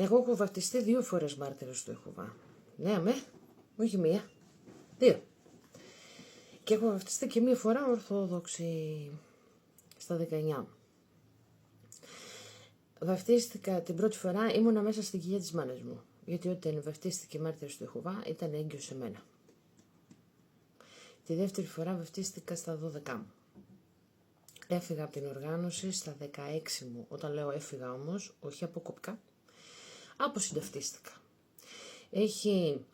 Εγώ έχω βαφτιστεί 2 φορές μάρτυρας του Ιεχωβά. Ναι, όχι 1, 2. Και έχω βαφτιστεί και 1 φορά Ορθόδοξη στα 19. Βαφτίστηκα την πρώτη φορά, ήμουνα μέσα στην κοιλιά της μάνας μου. Γιατί όταν βαφτίστηκε μάρτυρας του Ιεχωβά ήταν έγκυος σε μένα. Τη δεύτερη φορά βαφτίστηκα στα 12 μου. Έφυγα από την οργάνωση στα 16 μου. Όταν λέω έφυγα όμως, όχι αποκοπικά, αποσυνταυτίστηκα. Έχει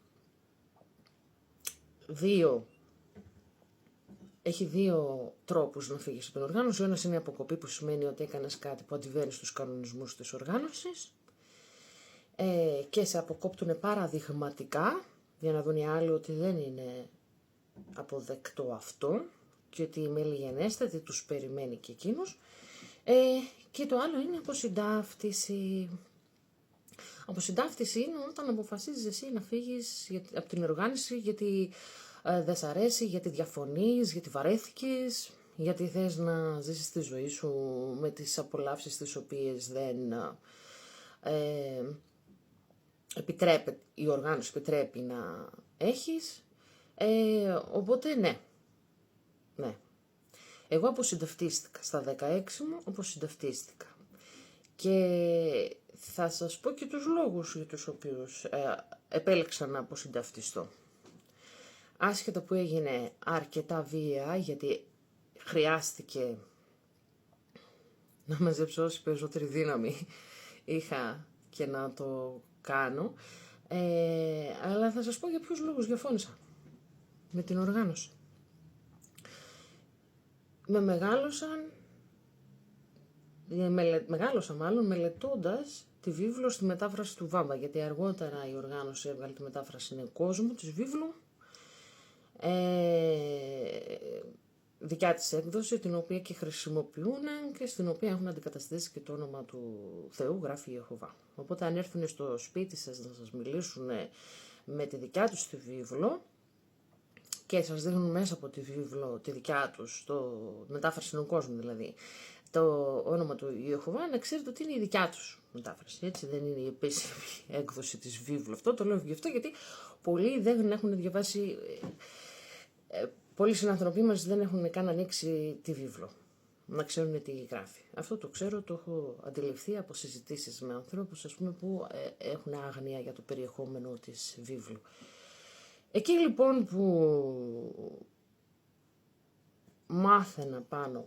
δύο τρόπους να φύγεις από την οργάνωση. Ο ένας είναι η αποκοπή, που σημαίνει ότι έκανες κάτι που αντιβαίνει στους κανονισμούς της οργάνωσης και σε αποκόπτουν παραδειγματικά για να δουν οι άλλοι ότι δεν είναι αποδεκτό αυτό και ότι η μελιγενέστατη τους περιμένει και εκείνους. Και το άλλο είναι αποσυντάφτιση. Αποσυντάφτιση είναι όταν αποφασίζεις εσύ να φύγεις από την οργάνωση γιατί δεν σ' αρέσει, γιατί διαφωνείς, γιατί βαρέθηκες, γιατί θες να ζήσεις τη ζωή σου με τις απολαύσεις τις οποίες δεν η οργάνωση επιτρέπει να έχεις. Οπότε ναι. Εγώ αποσυνταυτίστηκα στα 16 μου, αποσυνταυτίστηκα. Και θα σας πω και τους λόγους για τους οποίους επέλεξα να αποσυνταυτιστώ. Άσχετα που έγινε αρκετά βία, γιατί χρειάστηκε να μαζέψω όση περισσότερη δύναμη είχα και να το κάνω, αλλά θα σας πω για ποιους λόγους διαφώνησα με την οργάνωση. Μεγάλωσα μελετώντας τη βίβλο στη μετάφραση του Βάμπα, γιατί αργότερα η οργάνωση έβγαλε τη μετάφραση νέου κόσμου της βίβλου, δικιά της έκδοση, την οποία και χρησιμοποιούν και στην οποία έχουν αντικαταστήσει και το όνομα του Θεού, γράφει Ιεχωβά. Οπότε αν έρθουν στο σπίτι σας να σας μιλήσουν με τη δικιά τους τη βίβλο και σας δείχνουν μέσα από τη βίβλο τη δικιά τους, το μετάφραση νέου κόσμου δηλαδή, το όνομα του Ιεχωβά, να ξέρετε ότι είναι η δικιά τους μετάφραση. Έτσι δεν είναι η επίσημη έκδοση της βίβλου. Αυτό το λέω γι' αυτό, γιατί πολλοί δεν έχουν διαβάσει, πολλοί συνανθρωποί μας δεν έχουν καν ανοίξει τη βίβλο, να ξέρουν τι γράφει. Αυτό το ξέρω, το έχω αντιληφθεί από συζητήσεις με ανθρώπους, ας πούμε, που έχουν άγνοια για το περιεχόμενο της βίβλου. Εκεί λοιπόν που μάθαινα πάνω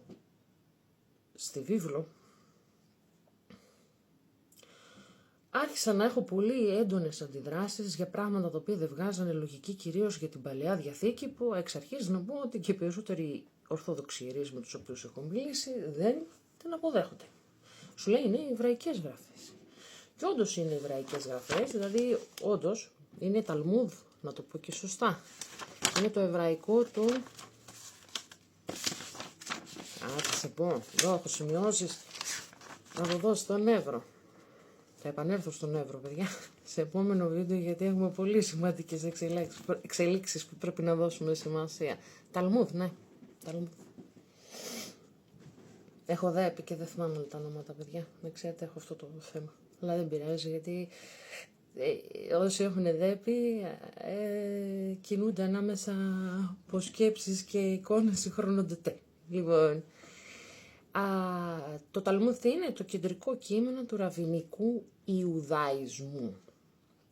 στη βίβλο, άρχισα να έχω πολύ έντονες αντιδράσεις για πράγματα τα οποία δεν βγάζανε λογική, κυρίως για την Παλαιά Διαθήκη, που εξ αρχής να πω ότι και περισσότεροι Ορθόδοξοι ιερείς με τους οποίους έχω μιλήσει δεν την αποδέχονται. Σου λέει είναι εβραϊκές γραφές. Και όντως είναι εβραϊκές γραφές, δηλαδή όντως είναι Ταλμούδ, να το πω και σωστά. Είναι το εβραϊκό του... θα σε πω, εδώ έχω σημειώσεις, να το δω στον Εύρο. Θα επανέλθω στον Εύρο, παιδιά, σε επόμενο βίντεο, γιατί έχουμε πολύ σημαντικές εξελίξεις που πρέπει να δώσουμε σημασία. Ταλμούδ, ναι, Ταλμούδ. Έχω δέπει και δεν θυμάμαι όλα τα ονόματα, παιδιά. Δεν ξέρετε, έχω αυτό το θέμα. Αλλά δεν πειράζει, γιατί όσοι έχουν δέπει κινούνται ανάμεσα από σκέψεις και εικόνες συγχρονοτετέ. Λοιπόν, το Ταλμούδ είναι το κεντρικό κείμενο του ραβινικού Ιουδαϊσμού.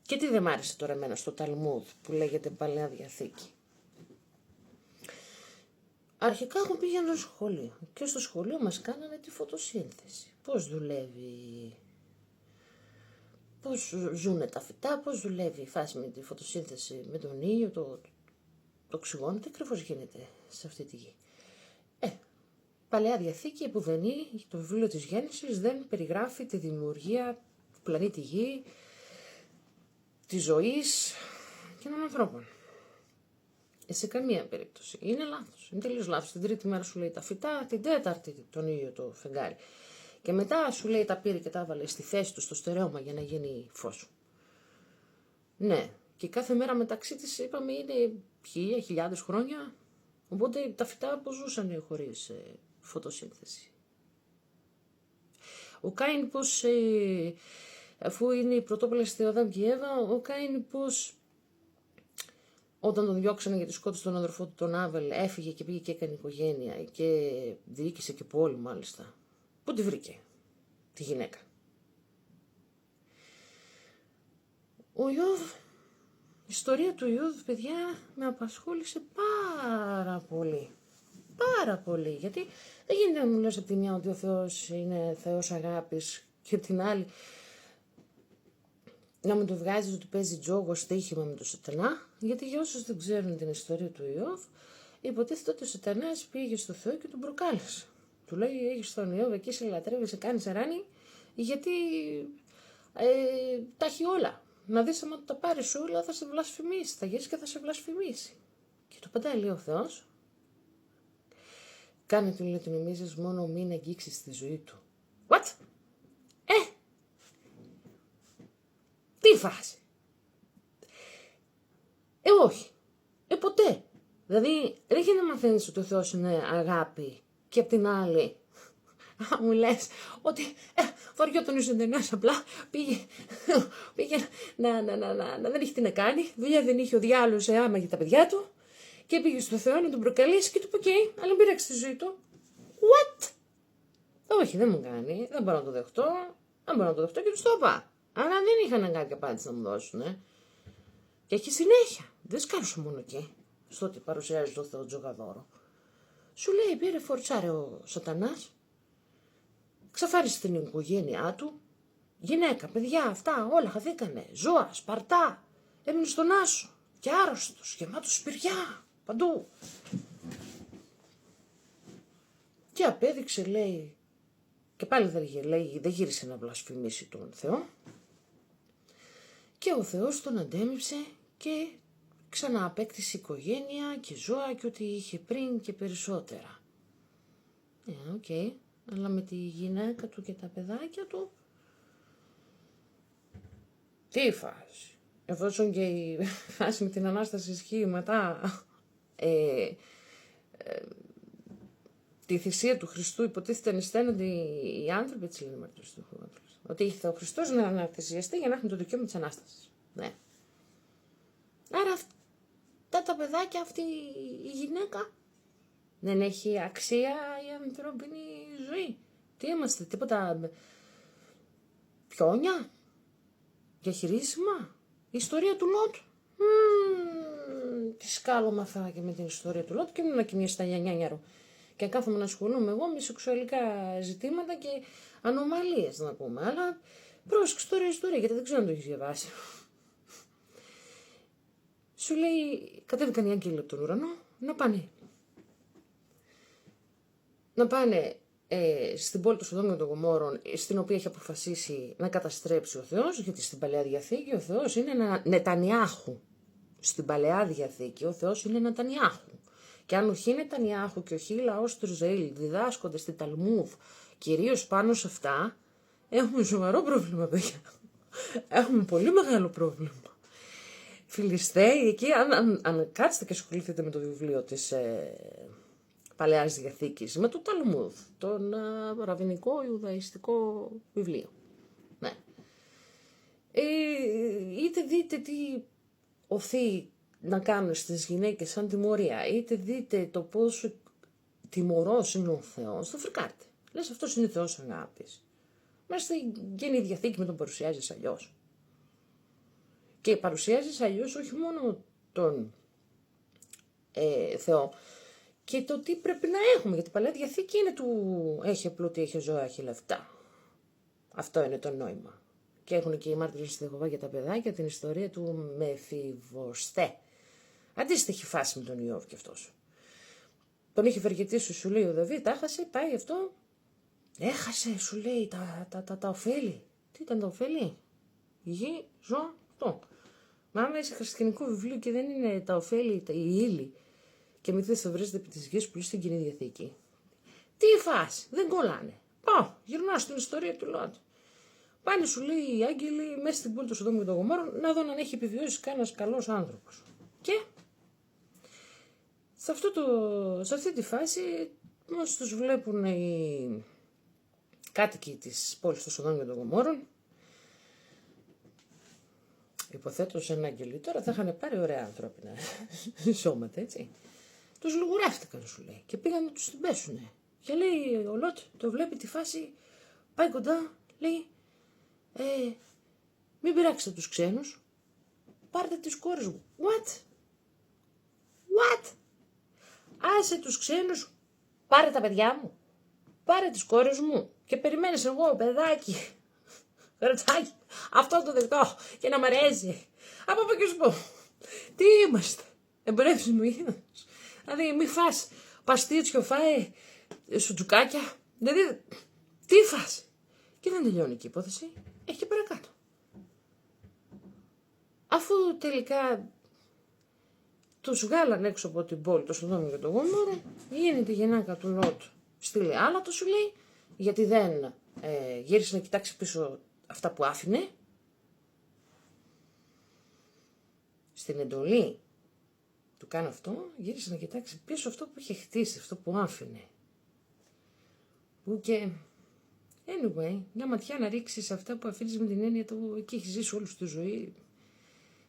Και τι δεν μ' άρεσε τώρα εμένα στο Ταλμούδ που λέγεται Παλαιά Διαθήκη. Αρχικά εγώ πήγαινα στο σχολείο και στο σχολείο μας κάνανε τη φωτοσύνθεση. Πώς δουλεύει, πώς ζουνε τα φυτά, πώς δουλεύει η φάση με τη φωτοσύνθεση με τον ήλιο, το οξυγόνο, τι ακριβώς γίνεται σε αυτή τη γη. Παλαιά Διαθήκη, επουδενή, το βιβλίο της Γέννησης δεν περιγράφει τη δημιουργία του πλανήτη Γη, της ζωής και των ανθρώπων. Σε καμία περίπτωση. Είναι λάθος. Είναι τελείως λάθος. Την τρίτη μέρα σου λέει τα φυτά, την τέταρτη τον ήλιο το φεγγάρι. Και μετά σου λέει τα πήρε και τα έβαλε στη θέση του στο στερέωμα για να γίνει φως. Ναι. Και κάθε μέρα μεταξύ της είπαμε είναι χιλιάδες χρόνια. Οπότε τα φυτά πώς ζούσαν χωρίς φωτοσύνθεση. Ο Κάιν πώς Αφού είναι η πρωτόπλαστη Αδάμ και η Εύα, ο Κάιν πώς όταν τον διώξανε γιατί σκότωσε τον αδερφό του τον Άβελ, έφυγε και πήγε και έκανε οικογένεια και διοίκησε και πόλη μάλιστα. Πού τη βρήκε τη γυναίκα? Ο Ιώβ, η ιστορία του Ιώβ, παιδιά, με απασχόλησε πάρα πολύ. Πάρα πολύ, γιατί δεν γίνεται να μου λες από τη μια ότι ο Θεός είναι Θεός αγάπης και από την άλλη να μου το βγάζεις ότι παίζει τζόγο στοίχημα με τον Σατανά, γιατί για όσους δεν ξέρουν την ιστορία του Ιώβ, υποτίθεται ότι ο Σατανάς πήγε στο Θεό και τον προκάλεσε. Του λέει, έχεις τον Ιώβ εκεί, σε λατρεύει, σε κάνει σαράνι, γιατί τα έχει όλα. Να δεις άμα τα πάρεις όλα θα σε βλασφημίσει, θα γυρίσει και θα σε βλασφημίσει. Και το παντάει λέει ο Θεός. Κάνε του λέει ότι νομίζεις μόνο μην αγγίξεις τη ζωή του. What? Τι φάση? Όχι. Ποτέ. Δηλαδή, δεν έχει να μαθαίνεις ότι ο Θεός είναι αγάπη και απ' την άλλη, μου λες ότι θωριόταν ο ζωντανός απλά πήγε να δεν είχε τι να κάνει, δουλειά δεν είχε ο διάλογος άμα για τα παιδιά του και πήγε στο Θεό να τον προκαλέσει και του είπε οκ, αλλά πήραξε τη ζωή του. What? Όχι, δεν μου κάνει, δεν μπορώ να το δεχτώ, και τους το είπα. Αλλά δεν είχαν κάποια απάντηση να μου δώσουν. Και έχει συνέχεια. Δεν σκάρωσε μόνο εκεί. Στο ότι παρουσιάζει το Θεό Τζογαδόρο. Σου λέει πήρε φορτσάρε ο Σατανάς. Ξαφάρισε την οικογένειά του. Γυναίκα, παιδιά, αυτά όλα χαθήκανε. Ζώα, σπαρτά. Έμεινε στον άσο. Και άρρωστος, γεμάτος σπηριά. Παντού. Και απέδειξε, λέει. Και πάλι δεν γύρισε να βλασφημίσει τον Θεό. Και ο Θεός τον αντέμιψε και ξανά απέκτησε οικογένεια και ζώα και ό,τι είχε πριν και περισσότερα. Οκ. Αλλά με τη γυναίκα του και τα παιδάκια του, τι φάση? Εφόσον και η φάση με την Ανάσταση ισχύει μετά τη θυσία του Χριστού, υποτίθεται ανισταίνονται οι άνθρωποι, έτσι λένε οι μάρτυρες του Χριστού. Ότι ήρθε ο Χριστός να αναθυσιαστεί για να έχουμε το δικαίωμα της Ανάστασης. Ναι. Άρα αυτά τα παιδάκια, αυτή η γυναίκα, δεν έχει αξία η ανθρώπινη ζωή. Τι είμαστε, τίποτα πιόνια, διαχειρίσιμα, η ιστορία του Λότ. Τι σκάλωμα θα και με την ιστορία του Λότ και ήμουν και μια στα νιανιάνιαρο. Και κάθομαι να ασχολούμαι εγώ με σεξουαλικά ζητήματα και ανομαλίες να πούμε. Αλλά πρόσεξε τώρα η ιστορία, γιατί δεν ξέρω αν το έχεις διαβάσει. Σου λέει, κατέβηκαν οι άγγελοι από τον ουρανό να πάνε στην πόλη του Σοδόμου και των Γομόρων, στην οποία έχει αποφασίσει να καταστρέψει ο Θεός, γιατί στην Παλαιά Διαθήκη ο Θεός είναι ένα Νετανιάχου. Στην Παλαιά Διαθήκη ο Θεός είναι Νετανιάχου. Και αν ο χι Νετανιάχου και ο χι λαός του Ισραήλ διδάσκονται στη Ταλμούδ κυρίως πάνω σε αυτά, έχουμε σοβαρό πρόβλημα, παιδιά. Έχουμε πολύ μεγάλο πρόβλημα. Φιλιστέοι, εκεί, αν κάτσετε και ασχοληθείτε με το βιβλίο της Παλαιάς Διαθήκης, με το Ταλμούδ, τον ραβινικό ιουδαϊστικό βιβλίο. Ναι. Είτε δείτε τι οθεί να κάνουν στις γυναίκες σαν τιμωρία, είτε δείτε το πόσο τιμωρός είναι ο Θεός, το φρικάρετε. Λες αυτός είναι Θεός αγάπης. Μέσα στη Καινή Διαθήκη με τον παρουσιάζεις αλλιώς. Και παρουσιάζεις αλλιώς όχι μόνο τον Θεό, και το τι πρέπει να έχουμε, γιατί η Παλαιά Διαθήκη είναι του έχει πλούτη, έχει ζώα, έχει λεφτά. Αυτό είναι το νόημα. Και έχουν και οι μάρτυρες στη Ιεχωβά για τα παιδάκια την ιστορία του Μεφιβοστέ. Αντίστοιχη φάση με τον Ιώβ και αυτός. Τον είχε ευεργετήσει, σου λέει ο Δαβίδ, τα έχασε, πάει αυτό. Έχασε, σου λέει, τα ωφέλη. Τι ήταν τα ωφέλη? Γη, ζώα, αυτό. Μα άμα είσαι χριστιανικό βιβλίο και δεν είναι τα ωφέλη, η ύλη και μη θα βρίζετε επί της γης που είναι στην Κοινή Διαθήκη. Τι φάση, δεν κολλάνε. Πάω, γυρνάω στην ιστορία του Λότ. Πάνε, σου λέει, οι άγγελοι μέσα στην πόλη του Σοδόμου και των Γομόρων να δουν αν έχει επιβιώσει κανένας καλός άνθρωπος. Και σε αυτή τη φάση, όμως τους βλέπουν οι κάτοικοι της πόλης του Σοδόμου και των Γομόρων, υποθέτω σε ένα αγγελί, τώρα θα είχαν πάρει ωραία ανθρώπινα σώματα, έτσι. Τους λιγουρεύτηκαν, σου λέει, και πήγαν να τους την πέσουνε. Και λέει ο Λότ, το βλέπει τη φάση, πάει κοντά, λέει, μην πειράξετε τους ξένους, πάρτε τις κόρες μου. What? Άσε τους ξένους, πάρε τα παιδιά μου, πάρε τις κόρες μου και περιμένεις εγώ, παιδάκι, ρατσάκι, αυτό το δεχτώ και να μ' αρέσει. Από πού και σου πω, τι είμαστε, εμπρεύσιμο είδος. Δηλαδή μη φας παστίτσιο, φάε σουτζουκάκια, δηλαδή τι φας. Και δεν τελειώνει και η υπόθεση, έχει και παρακάτω. Αφού τελικά τους βγάλαν έξω από την πόλη, το Σοδόμι και το Γόμορο, γίνεται η γεννάκα του Λότ, στείλε άλατο, σου λέει, γιατί δεν γύρισε να κοιτάξει πίσω αυτά που άφηνε. Στην εντολή του κάνει αυτό, γύρισε να κοιτάξει πίσω αυτό που είχε χτίσει, αυτό που άφηνε. Που και, anyway, μια ματιά να ρίξεις αυτά που αφήνεις με την έννοια του, εκεί έχεις ζήσει όλη σου τη ζωή,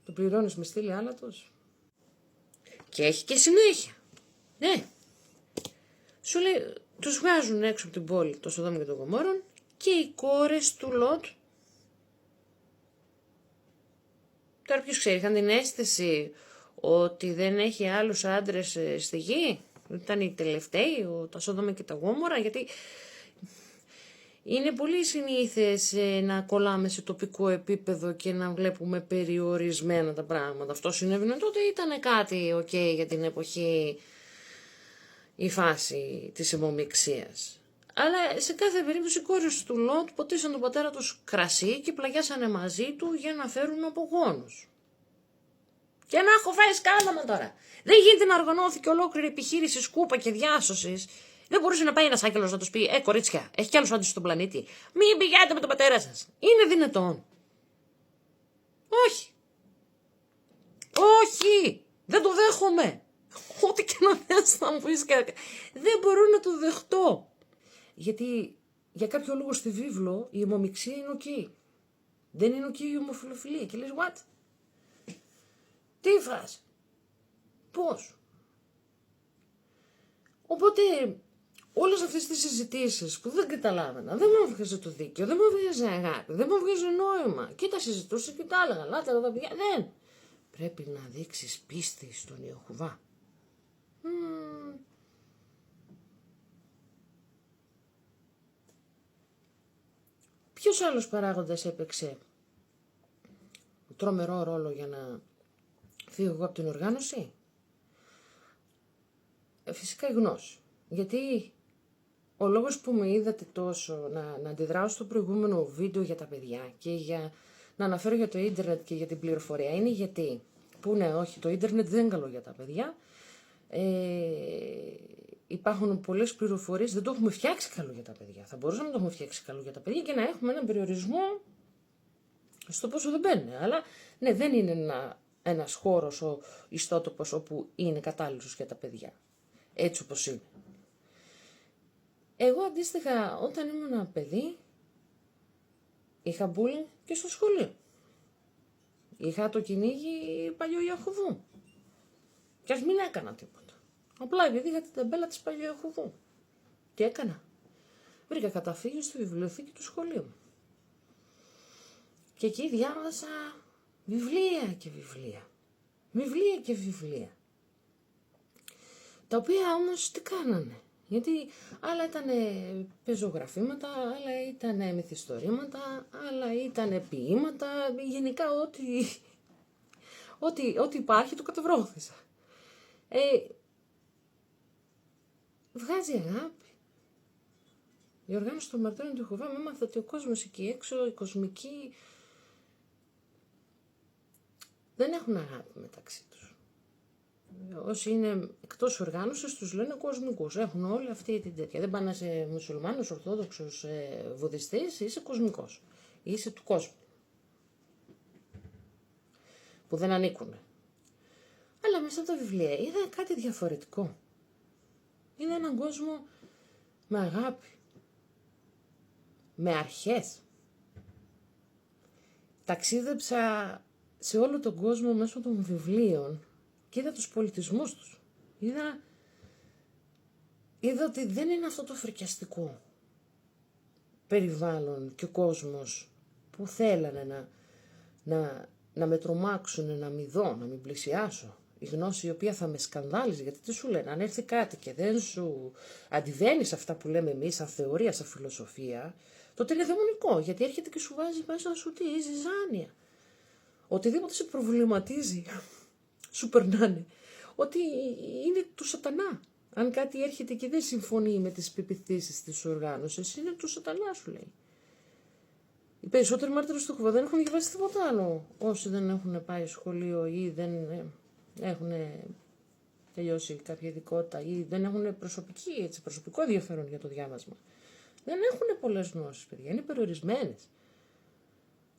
το πληρώνεις με στήλη άλατος. Και έχει και συνέχεια. Ναι. Σου λέει, τους βγάζουν έξω από την πόλη, το Σοδόμι και το Γομόρον, και οι κόρες του Λότ. Τώρα ποιος ξέρει, είχαν την αίσθηση ότι δεν έχει άλλους άντρες στη γη. Ήταν οι τελευταίοι, τα Σόδομα και τα Γόμορα, γιατί είναι πολύ συνήθες να κολλάμε σε τοπικό επίπεδο και να βλέπουμε περιορισμένα τα πράγματα. Αυτό συνέβαινε τότε, ήταν κάτι ok για την εποχή, η φάση της αιμομιξίας. Αλλά σε κάθε περίπτωση οι κόρες του Λότ ποτίσαν τον πατέρα τους κρασί και πλαγιάσανε μαζί του για να φέρουν απογόνους. Και να έχω φάει σκάλαμα τώρα. Δεν γίνεται να οργανώθηκε ολόκληρη επιχείρηση σκούπα και διάσωσης. Δεν μπορούσε να πάει ένας άγγελος να τους πει: κορίτσια, έχει κι άλλους άντρες στον πλανήτη. Μην πηγαίνετε με τον πατέρα σας. Είναι δυνατόν? Όχι. Όχι. Δεν το δέχομαι. Ό,τι και να θες να μου πεις κάτι. Δεν μπορώ να το δεχτώ. Γιατί για κάποιο λόγο στη βίβλο η αιμομιξία είναι ok. Δεν είναι ok η ομοφιλοφιλία. Και λες what? Τι φας? Πώς? Οπότε όλες αυτές τις συζητήσεις που δεν καταλάβαινα, δεν μου έβγαζε το δίκαιο, δεν μου έβγαζε αγάπη, δεν μου έβγαζε νόημα. Και τα συζητούσα και τα έλεγα, λάτε εδώ τα παιδιά, δεν. Πρέπει να δείξεις πίστη στον Ιεχωβά. Ποιος άλλος παράγοντας έπαιξε τρομερό ρόλο για να φύγω εγώ από την οργάνωση? Φυσικά η γνώση. Γιατί ο λόγος που με είδατε τόσο να αντιδράω στο προηγούμενο βίντεο για τα παιδιά και για να αναφέρω για το ίντερνετ και για την πληροφορία είναι γιατί, που ναι, όχι, το ίντερνετ δεν είναι καλό για τα παιδιά. Υπάρχουν πολλές πληροφορίες, δεν το έχουμε φτιάξει καλό για τα παιδιά. Θα μπορούσαμε να το έχουμε φτιάξει καλό για τα παιδιά και να έχουμε έναν περιορισμό στο πόσο δεν μπαίνουν. Αλλά ναι, δεν είναι ένας χώρος, ο ιστότοπος όπου είναι κατάλληλος για τα παιδιά. Έτσι όπως είναι. Εγώ αντίστοιχα όταν ήμουν παιδί είχα bullying και στο σχολείο. Είχα το κυνήγι παλιού Ιαχωβού. Κι ας μην έκανα τίποτα. Απλά επειδή είχα την ταμπέλα της παλιού Ιαχωβού. Τι έκανα? Βρήκα καταφύγιο στη βιβλιοθήκη του σχολείου μου. Και εκεί διάβασα βιβλία και βιβλία. Βιβλία και βιβλία. Τα οποία όμως τι κάνανε? Γιατί άλλα ήταν πεζογραφήματα, άλλα ήταν μυθιστορήματα, άλλα ήταν ποίηματα, γενικά ό,τι υπάρχει το κατεβρώθησα. Βγάζει αγάπη. Η οργάνωση των μαρτύρων του Ιεχωβά με έμαθε ότι ο κόσμος εκεί έξω, οι κοσμικοί, δεν έχουν αγάπη μεταξύ τους. Όσοι είναι εκτός οργάνωσης τους λένε κοσμικούς. Έχουν όλη αυτή την τέτοια. Δεν πάνε σε μουσουλμάνους, ορθόδοξους, βουδιστές, είσαι κοσμικός. Είσαι του κόσμου. Που δεν ανήκουν. Αλλά μέσα από τα βιβλία είδα κάτι διαφορετικό. Είδα έναν κόσμο με αγάπη. Με αρχές. Ταξίδεψα σε όλο τον κόσμο μέσω των βιβλίων και είδα τους πολιτισμούς τους. Είδα ότι δεν είναι αυτό το φρικιαστικό περιβάλλον και ο κόσμος που θέλανε να με τρομάξουν, να μην δω, να μην πλησιάσω. Η γνώση η οποία θα με σκανδάλιζε, γιατί τι σου λένε, αν έρθει κάτι και δεν σου αντιβαίνει σε αυτά που λέμε εμείς, σαν θεωρία, σαν φιλοσοφία, τότε είναι δαιμονικό, γιατί έρχεται και σου βάζει μέσα σου τι, ζυζάνια. Οτιδήποτε σε προβληματίζει, σου περνάνε. Ότι είναι του σατανά. Αν κάτι έρχεται και δεν συμφωνεί με τις πεποιθήσεις της οργάνωσης, είναι του σατανά, σου λέει. Οι περισσότεροι μάρτυρες του Ιεχωβά δεν έχουν διαβάσει τίποτα άλλο. Όσοι δεν έχουν πάει σχολείο ή δεν έχουν τελειώσει κάποια ειδικότητα ή δεν έχουν προσωπικό ενδιαφέρον για το διάβασμα. Δεν έχουν πολλές γνώσεις, παιδιά. Είναι περιορισμένες.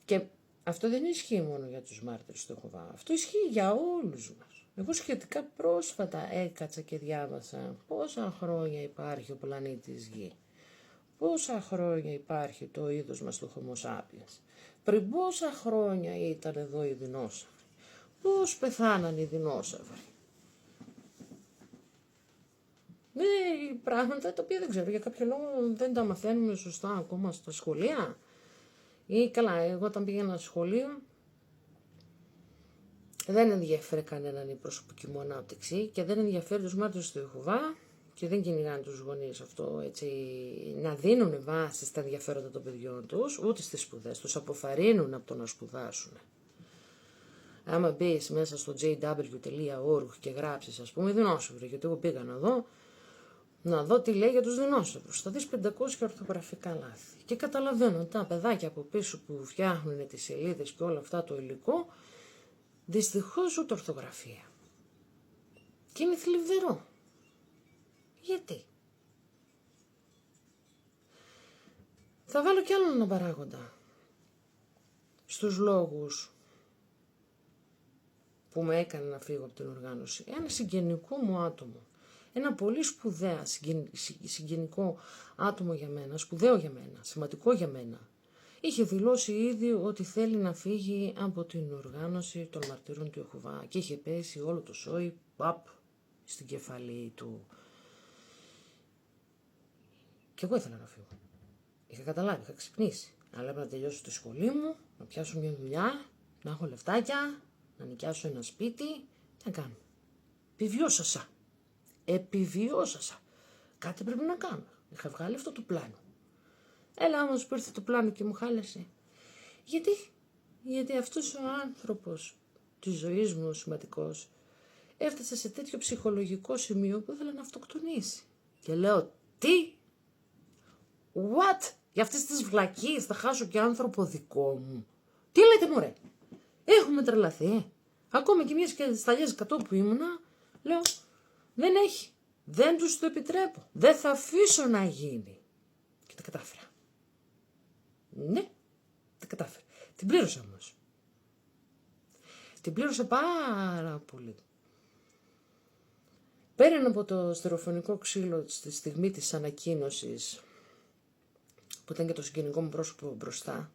Και αυτό δεν ισχύει μόνο για τους μάρτυρες του Ιεχωβά. Αυτό ισχύει για όλους μας. Εγώ σχετικά πρόσφατα έκατσα και διάβασα πόσα χρόνια υπάρχει ο πλανήτης Γη. Πόσα χρόνια υπάρχει το είδος μας του Homo sapiens. Πριν πόσα χρόνια ήταν εδώ οι δεινόσαυροι. Πώς πεθάνανε οι δεινόσαυροι. Πράγματα τα οποία δεν ξέρω, για κάποιο λόγο δεν τα μαθαίνουμε σωστά ακόμα στα σχολεία. Ή καλά, εγώ όταν πήγαινα στο σχολείο δεν ενδιαφέρει κανέναν η προσωπική μου ανάπτυξη και δεν ενδιαφέρει τους μάρτυρες του Ιεχωβά και δεν κυνηγάνε τους γονείς αυτό, έτσι, να δίνουν βάση στα ενδιαφέροντα των παιδιών τους, ούτε στις σπουδές τους, αποθαρρύνουν από το να σπουδάσουν. Άμα μπεις μέσα στο jw.org και γράψεις, ας πούμε, δεινόσαυροι, γιατί εγώ πήγα να δω τι λέει για τους δεινόσαυρους. Θα δεις 500 ορθογραφικά λάθη. Και καταλαβαίνω τα παιδάκια από πίσω που φτιάχνουν τις σελίδες και όλα αυτά το υλικό, δυστυχώς ούτε ορθογραφία. Και είναι θλιβερό. Γιατί? Θα βάλω κι άλλο έναν παράγοντα στους λόγους που με έκανε να φύγω από την οργάνωση. Ένα συγγενικό μου άτομο. Ένα πολύ συγγενικό άτομο για μένα, σπουδαίο για μένα, σημαντικό για μένα. Είχε δηλώσει ήδη ότι θέλει να φύγει από την οργάνωση των μαρτύρων του Ιεχωβά και είχε πέσει όλο το σόι, στην κεφαλή του. Και εγώ ήθελα να φύγω. Είχα καταλάβει, είχα ξυπνήσει. Αλλά έπρεπε να τελειώσω τη σχολή μου, να πιάσω μια δουλειά, να έχω λεφτάκια, να νοικιάσω ένα σπίτι. Τι να κάνω. Επιβιώσασα. Κάτι πρέπει να κάνω. Είχα βγάλει αυτό το πλάνο. Έλα όμως που ήρθε το πλάνο και μου χάλασε. Γιατί αυτός ο άνθρωπος της ζωής μου, ο σημαντικός, έφτασε σε τέτοιο ψυχολογικό σημείο που ήθελε να αυτοκτονήσει. Και λέω, τι? What? Για αυτές τις βλακίες θα χάσω και άνθρωπο δικό μου. Τι λέτε μωρέ? Έχουμε τρελαθεί. Ακόμα και μια σταλιές 100 που ήμουνα, λέω, δεν έχει. Δεν τους το επιτρέπω. Δεν θα αφήσω να γίνει. Και τα κατάφερα. Ναι, τα κατάφερα. Την πλήρωσα όμως. Την πλήρωσα πάρα πολύ. Πέραν από το στερεοφωνικό ξύλο στη στιγμή της ανακοίνωσης, που ήταν και το συγγενικό μου πρόσωπο μπροστά,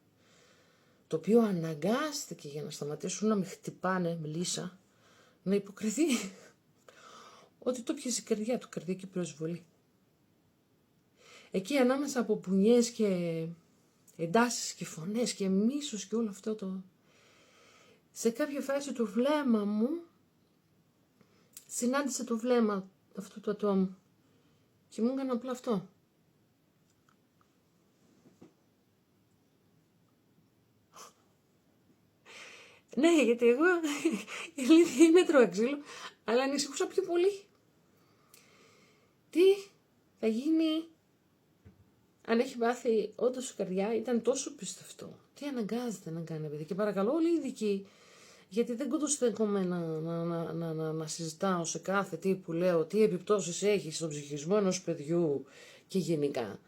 το οποίο αναγκάστηκε για να σταματήσουν να με χτυπάνε με λύσα, να υποκριθεί ότι το πιέσε η καρδιά του, καρδιακή προσβολή. Εκεί ανάμεσα από πουνιές και εντάσεις και φωνές και μίσος και όλο αυτό το... Σε κάποια φάση το βλέμμα μου συνάντησε το βλέμμα αυτού του ατόμου και μου έκανε απλά αυτό. Ναι, γιατί εγώ η αλήθεια είναι τρώω ξύλο, αλλά ανησυχούσα πιο πολύ. Τι θα γίνει αν έχει πάθει όντως η καρδιά, ήταν τόσο πιστευτό. Τι αναγκάζεται να κάνει, παιδί. Και παρακαλώ όλοι οι ειδικοί, γιατί δεν κοντοστέκομαι να συζητάω σε κάθε τι που λέω, τι επιπτώσεις έχει στον ψυχισμό ενός παιδιού και γενικά.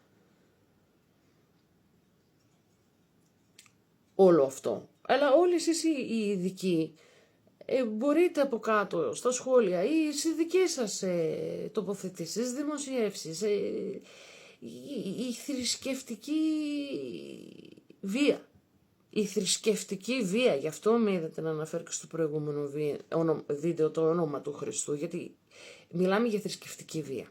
Όλο αυτό. Αλλά όλοι εσείς οι ειδικοί μπορείτε από κάτω στα σχόλια ή σε δικές σας τοποθετήσεις, δημοσιεύσεις, η θρησκευτική βία η θρησκευτική βία, γι' αυτό με είδατε να αναφέρω και στο προηγούμενο βίντεο το όνομα του Χριστού, γιατί μιλάμε για θρησκευτική βία.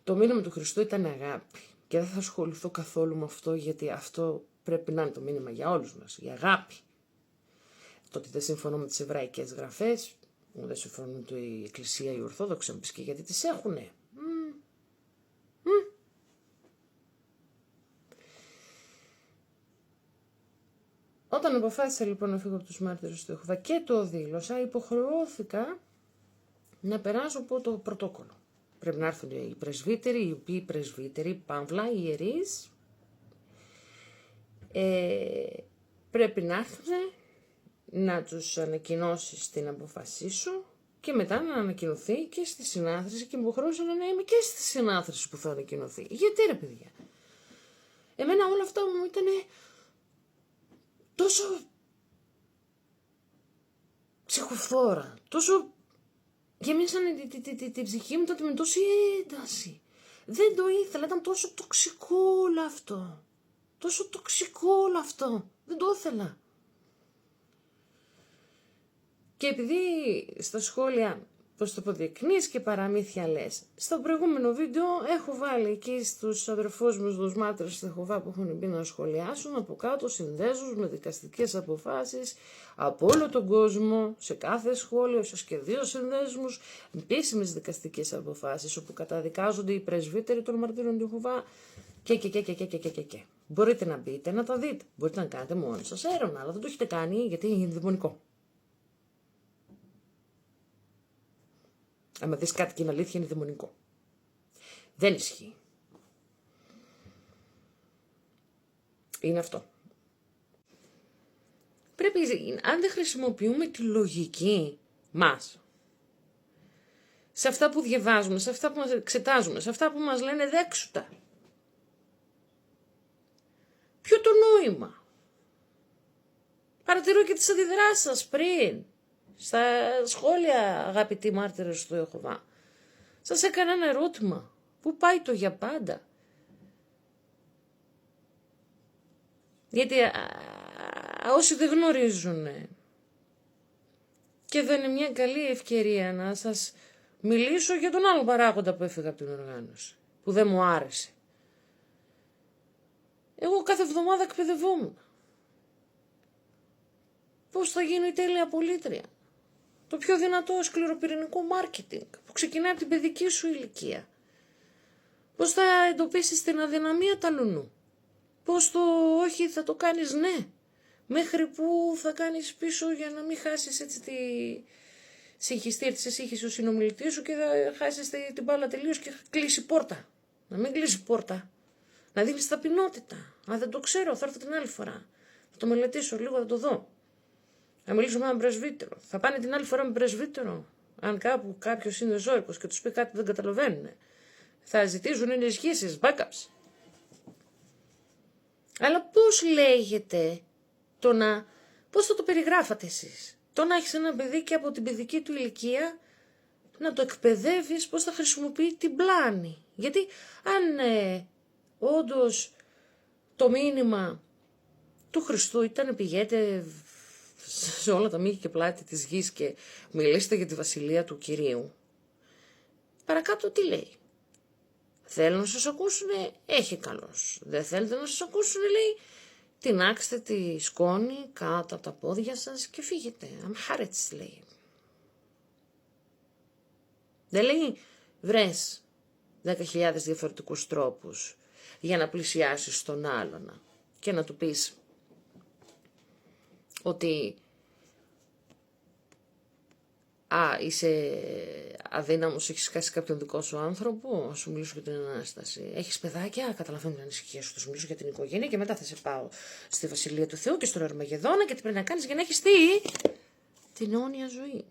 Το μήνυμα του Χριστού ήταν αγάπη και δεν θα ασχοληθώ καθόλου με αυτό, γιατί αυτό πρέπει να είναι το μήνυμα για όλους μας, η αγάπη. Το ότι δεν συμφωνώ με τις εβραϊκές γραφές, δεν συμφωνώ με η Εκκλησία η Ορθόδοξη, αν πεις και γιατί τις έχουνε. Όταν αποφάσισα λοιπόν να φύγω από τους μάρτυρες του Ιεχωβά και το δήλωσα, υποχρεώθηκα να περάσω από το πρωτόκολλο. Πρέπει να έρθουν οι πρεσβύτεροι, οι οποίοι πρεσβύτεροι, παύλα, οι ιερείς, πρέπει να έρθουν να τους ανακοινώσεις την αποφασή σου και μετά να ανακοινωθεί και στη συνάθρηση, και με υποχρεώσαν να είμαι και στη συνάθρηση που θα ανακοινωθεί. Γιατί ρε παιδιά, εμένα όλα αυτά μου ήταν τόσο ψυχοφθόρα, τόσο γεμίσανε την ψυχή μου τότε με τόση ένταση. Δεν το ήθελα, ήταν τόσο τοξικό όλο αυτό. Τόσο τοξικό όλο αυτό. Δεν το ήθελα. Και επειδή στα σχόλια, πως το αποδεικνύεις και παραμύθια λες, στο προηγούμενο βίντεο έχω βάλει εκεί στους αδερφούς μου, στους μάρτυρες του Ιεχωβά που έχουν μπει να σχολιάσουν από κάτω συνδέσμους με δικαστικές αποφάσεις από όλο τον κόσμο, σε κάθε σχόλιο, ίσως και 2 συνδέσμους, επίσημες δικαστικές αποφάσεις όπου καταδικάζονται οι πρεσβύτεροι των μαρτύρων του Ιεχωβά και. Μπορείτε να μπείτε να τα δείτε, μπορείτε να κάνετε μόνοι σας έρευνα, αλλά δεν το έχετε κάνει γιατί είναι δαιμονικό. Άμα δεις κάτι και είναι αλήθεια, είναι δαιμονικό. Δεν ισχύει. Είναι αυτό. Πρέπει, αν δεν χρησιμοποιούμε τη λογική μας, σε αυτά που διαβάζουμε, σε αυτά που μας εξετάζουμε, σε αυτά που μας λένε δέξουτα, ποιο το νόημα? Παρατηρώ και τις αντιδράσεις σας πριν, στα σχόλια, αγαπητοί μάρτυρες του Ιεχωβά. Σας έκανα ένα ερώτημα. Πού πάει το για πάντα? Γιατί όσοι δεν γνωρίζουν, και δεν είναι μια καλή ευκαιρία να σας μιλήσω για τον άλλο παράγοντα που έφυγα από την οργάνωση, που δεν μου άρεσε. Εγώ κάθε εβδομάδα εκπαιδευόμουν. Πώς θα γίνω η τέλεια πολίτρια? Το πιο δυνατό σκληροπυρηνικό μάρκετινγκ που ξεκινάει από την παιδική σου ηλικία. Πώς θα εντοπίσεις την αδυναμία ταλουνού? Πώς το όχι θα το κάνεις ναι? Μέχρι που θα κάνεις πίσω για να μην χάσεις έτσι τη συγχυστήρια της σύγχυσης ο συνομιλητής σου και θα χάσεις την μπάλα τελείως και κλείσει πόρτα. Να μην κλείσει πόρτα. Να δείχνεις ταπεινότητα. Αν δεν το ξέρω, θα έρθω την άλλη φορά. Θα το μελετήσω λίγο, θα το δω. Να μιλήσω με έναν πρεσβύτερο. Θα πάνε την άλλη φορά με πρεσβύτερο. Αν κάπου κάποιος είναι ζώρικος και τους πει κάτι που δεν καταλαβαίνουν, θα ζητήσουν ενισχύσεις, backups. Αλλά πώς λέγεται πώς θα το περιγράφατε εσείς? Το να έχεις ένα παιδί και από την παιδική του ηλικία να το εκπαιδεύεις πώς θα χρησιμοποιεί την πλάνη. Γιατί αν όντως το μήνυμα του Χριστού ήταν πηγαίνετε σε όλα τα μήκη και πλάτη της γης και μιλήστε για τη βασιλεία του Κυρίου, παρακάτω τι λέει? Θέλουν να σας ακούσουνε, έχει καλώς. Δεν θέλετε να σας ακούσουνε, λέει, τεινάξτε τη σκόνη κάτω από τα πόδια σας και φύγετε. Αμχάρετς, λέει. Δεν λέει βρες 10.000 διαφορετικούς τρόπους για να πλησιάσεις τον άλλον και να του πεις ότι είσαι αδύναμος, έχεις χάσει κάποιον δικό σου άνθρωπο, σου μιλήσω για την Ανάσταση. Έχεις παιδάκια, καταλαβαίνω την ανησυχία σου, θα σου μιλήσω για την οικογένεια και μετά θα σε πάω στη Βασιλεία του Θεού και στον Αρμαγεδόνα και τι πρέπει να κάνεις για να έχεις την αιώνια ζωή.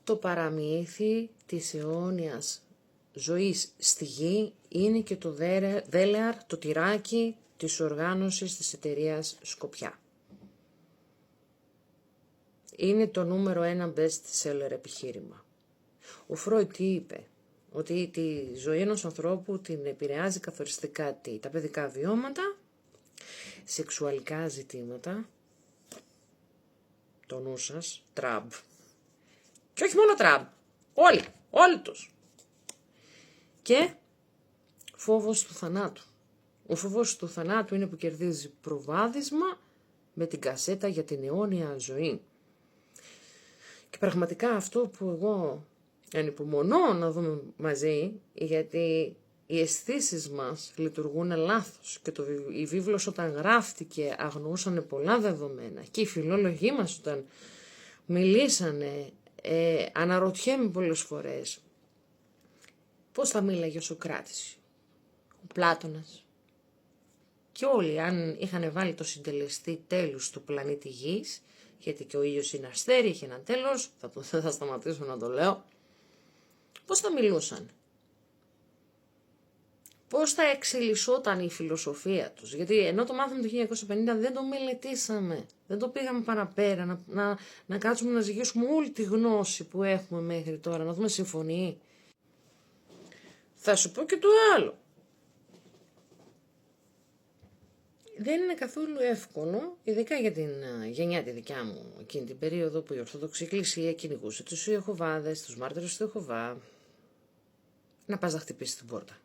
Το παραμύθι της αιώνιας ζωής στη γη είναι και το δέλεαρ, το τυράκι της οργάνωσης της εταιρείας Σκοπιά. Είναι το νούμερο 1 best seller επιχείρημα. Ο Φρόιντ τι είπε? Ότι τη ζωή ενός ανθρώπου την επηρεάζει καθοριστικά τα παιδικά βιώματα σεξουαλικά ζητήματα, το νου σας, τραμπ. Και όχι μόνο τραμπ, όλοι τους. Και φόβος του θανάτου. Ο φόβος του θανάτου είναι που κερδίζει προβάδισμα με την κασέτα για την αιώνια ζωή. Και πραγματικά αυτό που εγώ ανυπομονώ να δούμε μαζί, γιατί οι αισθήσεις μας λειτουργούν λάθος και η βίβλος όταν γράφτηκε αγνοούσαν πολλά δεδομένα και οι φιλόλογοι μας όταν μιλήσανε, αναρωτιέμαι πολλές φορές πώς θα μίλαγε ο Σωκράτης, ο Πλάτωνας και όλοι αν είχαν βάλει το συντελεστή τέλους του πλανήτη Γης, γιατί και ο ήλιος είναι αστέρι, είχε ένα τέλος, θα σταματήσω να το λέω, πώς θα μιλούσαν. Πώς θα εξελισσόταν η φιλοσοφία τους. Γιατί ενώ το μάθαμε το 1950 δεν το μελετήσαμε. Δεν το πήγαμε παραπέρα. Να κάτσουμε να ζυγίσουμε όλη τη γνώση που έχουμε μέχρι τώρα. Να δούμε συμφωνεί. Θα σου πω και το άλλο. Δεν είναι καθόλου εύκολο, ειδικά για την γενιά τη δικιά μου, εκείνη την περίοδο που η Ορθόδοξη Εκκλησία κυνηγούσε τους Ιεχωβάδες, τους μάρτυρες του Ιεχωβά, να πας να χτυπήσεις την πόρτα.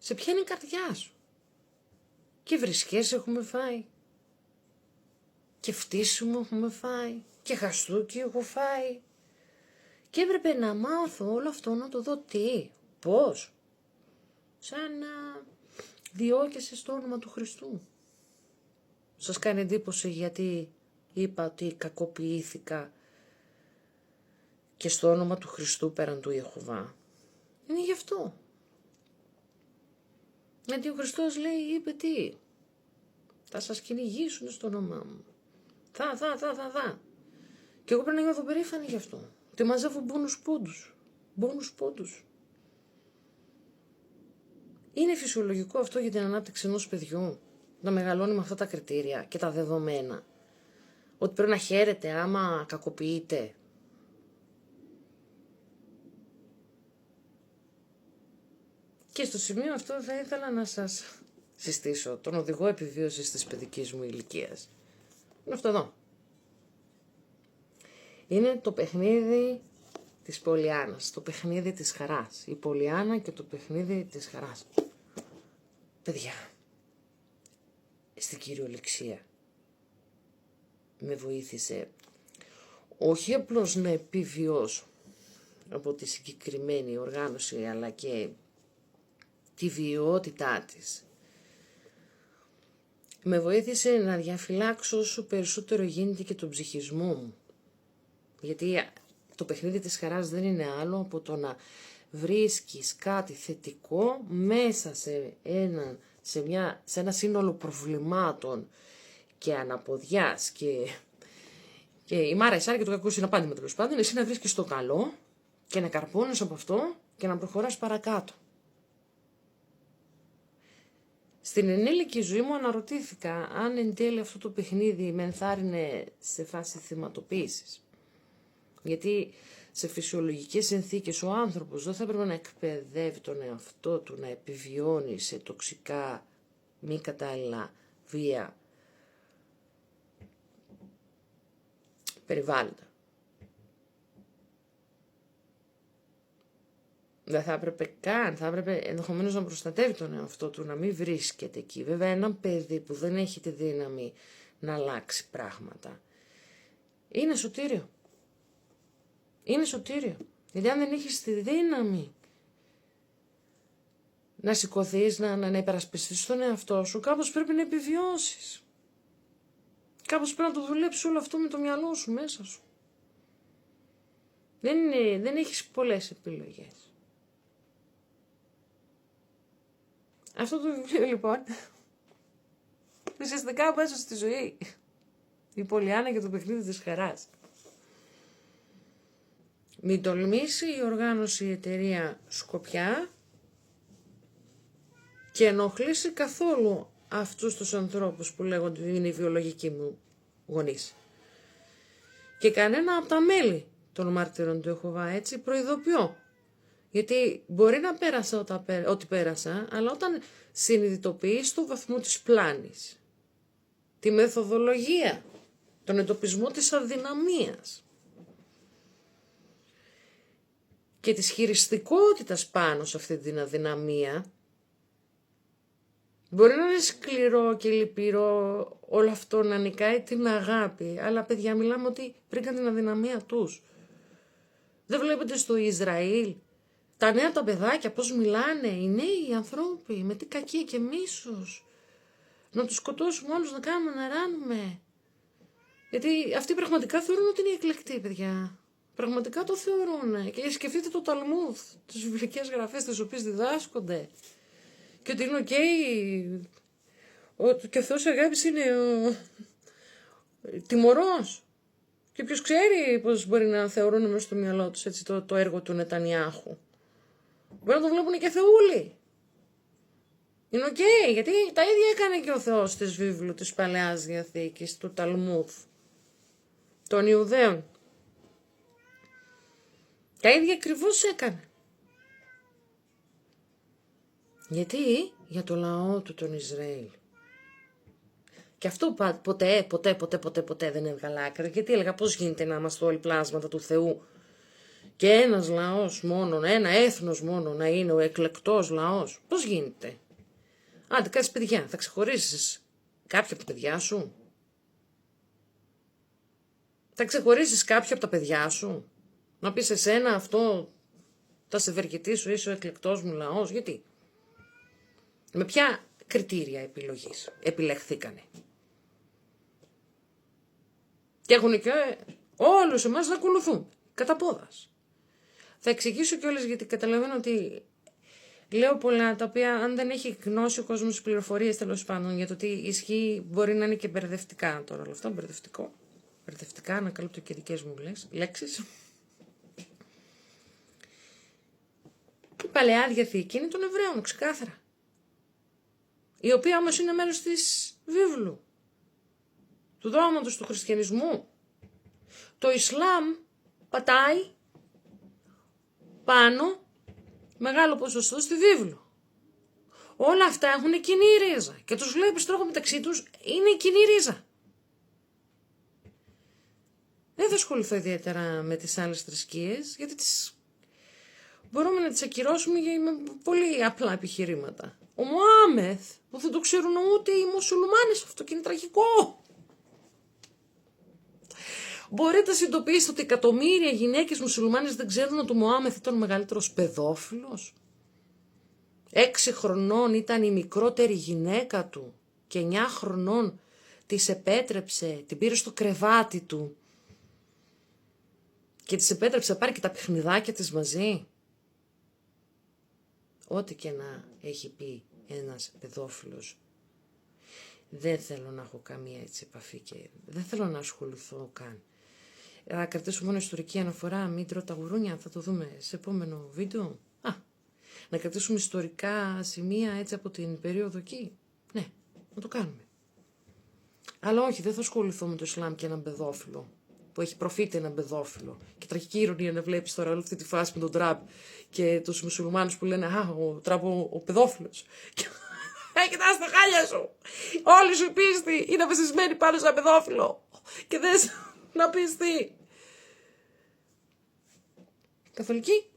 Σε ποια είναι η καρδιά σου. Και βρισκές έχουμε φάει. Και φτύσιμο έχουμε φάει. Και χαστούκι έχω φάει. Και έπρεπε να μάθω όλο αυτό να το δω τι, πώς. Σαν να διώκεσαι στο όνομα του Χριστού. Σας κάνει εντύπωση γιατί είπα ότι κακοποιήθηκα και στο όνομα του Χριστού πέραν του Ιεχωβά. Είναι γι' αυτό. Γιατί ο Χριστός λέει, είπε τι, θα σας κυνηγήσουν στο όνομά μου. Θα. Και εγώ πρέπει να νιώθω περήφανη γι' αυτό. Ότι μαζεύω μπόνους πόντους. Είναι φυσιολογικό αυτό για την ανάπτυξη ενός παιδιού, να μεγαλώνει με αυτά τα κριτήρια και τα δεδομένα. Ότι πρέπει να χαίρεται άμα κακοποιείται. Και στο σημείο αυτό θα ήθελα να σας συστήσω τον οδηγό επιβίωσης της παιδικής μου ηλικίας. Είναι αυτό εδώ. Είναι το παιχνίδι της Πολιάννας, το παιχνίδι της χαράς. Η Πολιάννα και το παιχνίδι της χαράς. Παιδιά, στην κυριολεξία με βοήθησε όχι απλώς να επιβιώσω από τη συγκεκριμένη οργάνωση, αλλά και τη βιαιότητά της. Με βοήθησε να διαφυλάξω όσο περισσότερο γίνεται και τον ψυχισμό μου. Γιατί το παιχνίδι της χαράς δεν είναι άλλο από το να βρίσκεις κάτι θετικό μέσα σε ένα σύνολο προβλημάτων και αναποδιάς και η μάρα εσάρ και το κακό είναι απάντημα τέλος πάντων, εσύ να βρίσκεις το καλό και να καρπώνεις από αυτό και να προχωράς παρακάτω. Στην ενήλικη ζωή μου αναρωτήθηκα αν εν τέλει αυτό το παιχνίδι με ενθάρρυνε σε φάση θυματοποίησης. Γιατί σε φυσιολογικές συνθήκες ο άνθρωπος δεν θα πρέπει να εκπαιδεύει τον εαυτό του να επιβιώνει σε τοξικά, μη κατάλληλα βία περιβάλλοντα. Δεν θα έπρεπε καν, θα έπρεπε ενδεχομένως να προστατεύει τον εαυτό του, να μην βρίσκεται εκεί. Βέβαια ένα παιδί που δεν έχει τη δύναμη να αλλάξει πράγματα είναι σωτήριο. Είναι σωτήριο. Γιατί αν δεν έχεις τη δύναμη να σηκωθείς, να υπερασπιστείς τον εαυτό σου, κάπως πρέπει να επιβιώσεις. Κάπως πρέπει να το δουλέψεις όλο αυτό με το μυαλό σου μέσα σου. Δεν έχεις πολλές επιλογές. Αυτό το βιβλίο λοιπόν, ουσιαστικά μέσα στη ζωή. Η Πολιάννα και το παιχνίδι της χαράς. Μην τολμήσει η οργάνωση, η εταιρεία Σκοπιά και ενοχλήσει καθόλου αυτούς τους ανθρώπους που λέγονται ότι είναι οι βιολογικοί μου γονείς. Και κανένα από τα μέλη των μάρτυρων του Ιεχωβά, έτσι, προειδοποιώ. Γιατί μπορεί να πέρασα ό,τι πέρασα, αλλά όταν συνειδητοποιείς το βαθμό της πλάνης, τη μεθοδολογία, τον εντοπισμό της αδυναμίας και της χειριστικότητας πάνω σε αυτή την αδυναμία, μπορεί να είναι σκληρό και λυπηρό όλο αυτό να νικάει την αγάπη, αλλά παιδιά μιλάμε ότι βρήκαν την αδυναμία τους. Δεν βλέπετε στο Ισραήλ τα νέα τα παιδάκια πώς μιλάνε, οι νέοι ανθρώποι, με τι κακία και μίσος. Να τους σκοτώσουμε όλους, να κάνουμε, να ράνουμε. Γιατί αυτοί πραγματικά θεωρούν ότι είναι εκλεκτοί, παιδιά. Πραγματικά το θεωρούν. Και σκεφτείτε το Ταλμούδ, τις βιβλικές γραφές τις οποίες διδάσκονται. Και ότι είναι και ο Θεός αγάπης είναι τιμωρός. Και ποιος ξέρει πώς μπορεί να θεωρούν μέσα στο μυαλό τους έτσι, το έργο του Νετανιάχου. Μπορεί να το βλέπουν και θεούλοι. Είναι γιατί τα ίδια έκανε και ο Θεός της βίβλου της Παλαιάς Διαθήκης, του Ταλμούδ, των Ιουδαίων. Τα ίδια ακριβώς έκανε. Γιατί? Για το λαό του τον Ισραήλ. Και αυτό ποτέ δεν έβγαλε άκρη. Γιατί έλεγα πώς γίνεται να είμαστε όλοι πλάσματα του Θεού και ένας λαός μόνο, ένα έθνος μόνο να είναι ο εκλεκτός λαός. Πώς γίνεται? Άντε κάτσε παιδιά, θα ξεχωρίσεις κάποια από τα παιδιά σου? Θα ξεχωρίσεις κάποια από τα παιδιά σου? Να πεις εσένα αυτό θα σε ευεργετήσω, είσαι ο εκλεκτός μου λαός? Γιατί? Με ποια κριτήρια επιλογής επιλεχθήκανε? Και έχουν και όλους εμάς να ακολουθούν κατά πόδας. Θα εξηγήσω κιόλας, γιατί καταλαβαίνω ότι λέω πολλά τα οποία αν δεν έχει γνώσει ο κόσμος πληροφορίες τέλος πάντων για το τι ισχύει, μπορεί να είναι και μπερδευτικά τώρα όλο αυτό. Μπερδευτικά, ανακαλύπτω και δικές μου λέξεις. Η Παλαιά Διαθήκη είναι των Εβραίων, ξεκάθαρα. Η οποία όμως είναι μέρος της βίβλου, του δόγματος του χριστιανισμού. Το Ισλάμ πατάει πάνω μεγάλο ποσοστό στη βίβλο. Όλα αυτά έχουν κοινή ρίζα και τους βλέπεις τρέχουν μεταξύ τους, είναι κοινή ρίζα. Δεν θα ασχοληθώ ιδιαίτερα με τις άλλες θρησκείες, γιατί μπορούμε να τις ακυρώσουμε με πολύ απλά επιχειρήματα. Ο Μωάμεθ, που δεν το ξέρουν ούτε οι μουσουλμάνες, αυτό και είναι τραγικό. Μπορείτε να συνειδητοποιήσετε ότι εκατομμύρια γυναίκες μουσουλμάνες δεν ξέρουν ότι ο Μωάμεθ ήταν ο μεγαλύτερος παιδόφιλος? 6 χρονών ήταν η μικρότερη γυναίκα του και 9 χρονών της επέτρεψε, την πήρε στο κρεβάτι του και της επέτρεψε να πάρει και τα παιχνιδάκια της μαζί. Ό,τι και να έχει πει ένας παιδόφιλος, δεν θέλω να έχω καμία έτσι επαφή και δεν θέλω να ασχοληθώ καν. Θα κρατήσω μόνο ιστορική αναφορά, μην τρώω τα γουρούνια, θα το δούμε σε επόμενο βίντεο. Να κρατήσουμε ιστορικά σημεία έτσι από την περίοδο εκεί. Ναι, να το κάνουμε. Αλλά όχι, δεν θα ασχοληθώ με το Ισλάμ και έναν παιδόφιλο που έχει προφήτη έναν παιδόφιλο. Και τραγική ηρωνία να βλέπεις τώρα όλη αυτή τη φάση με τον Τραμπ και τους μουσουλμάνους που λένε ο Τραμπ ο παιδόφιλος. Κοιτάς τα χάλια σου. Όλη σου η πίστη είναι βασισμένη πάνω σε ένα παιδόφιλο. Και δες να πεις τι. Καθολική.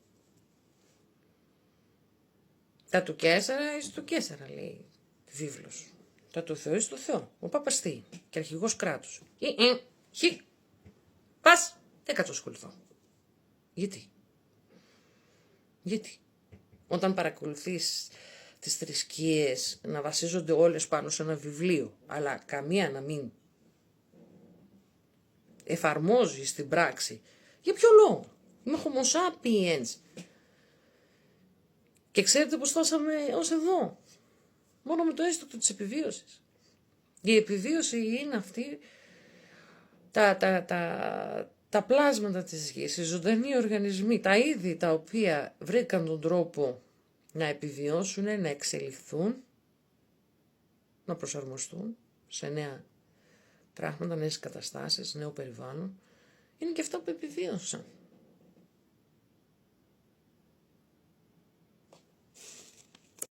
Τα του Καίσαρα εις του Καίσαρα, λέει βίβλος. Τα του Θεού εις του Θεού. Ο Πάπας τι, και αρχηγός κράτους. Πας, δεν κάτσω ασχοληθώ. Γιατί? Όταν παρακολουθείς τις θρησκείες να βασίζονται όλες πάνω σε ένα βιβλίο, αλλά καμία να μην εφαρμόζει στην πράξη, για ποιο λόγο? Είμαι homo sapiens. Και ξέρετε πως φτάσαμε ως εδώ? Μόνο με το αίσθητο της επιβίωσης. Η επιβίωση είναι αυτή, τα πλάσματα της γης, οι ζωντανοί οργανισμοί, τα είδη τα οποία βρήκαν τον τρόπο να επιβιώσουν, να εξελιχθούν, να προσαρμοστούν σε νέα πράγματα, νέες καταστάσεις, νέο περιβάλλον, είναι και αυτά που επιβίωσαν.